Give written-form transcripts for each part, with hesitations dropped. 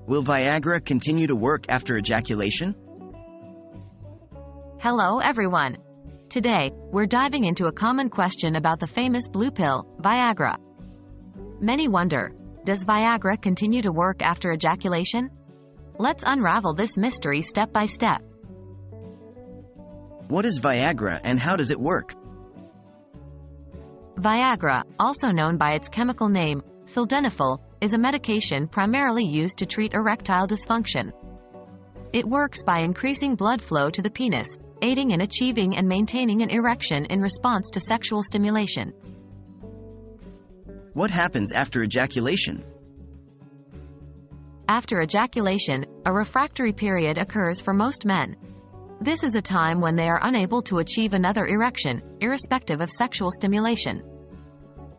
Will Viagra continue to work after ejaculation? Hello everyone. Today, we're diving into a common question about the famous blue pill, Viagra. Many wonder, does Viagra continue to work after ejaculation? Let's unravel this mystery step by step. What is Viagra and how does it work? Viagra, also known by its chemical name, sildenafil, is a medication primarily used to treat erectile dysfunction. It works by increasing blood flow to the penis, aiding in achieving and maintaining an erection in response to sexual stimulation. What happens after ejaculation? After ejaculation, a refractory period occurs for most men. This is a time when they are unable to achieve another erection, irrespective of sexual stimulation.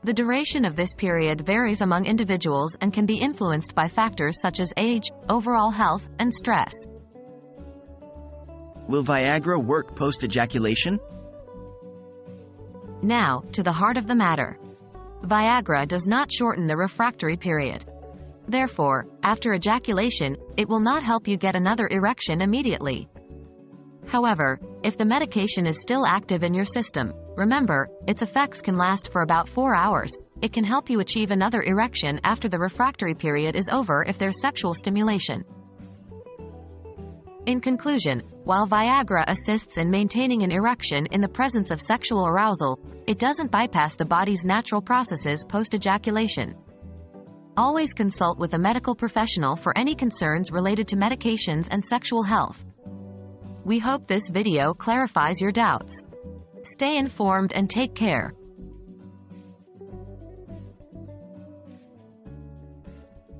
The duration of this period varies among individuals and can be influenced by factors such as age, overall health, and stress. Will Viagra work post-ejaculation? Now, to the heart of the matter. Viagra does not shorten the refractory period. Therefore, after ejaculation, it will not help you get another erection immediately. However, if the medication is still active in your system, remember, its effects can last for about 4 hours. It can help you achieve another erection after the refractory period is over if there's sexual stimulation. In conclusion, while Viagra assists in maintaining an erection in the presence of sexual arousal, it doesn't bypass the body's natural processes post-ejaculation. Always consult with a medical professional for any concerns related to medications and sexual health. We hope this video clarifies your doubts. Stay informed and take care.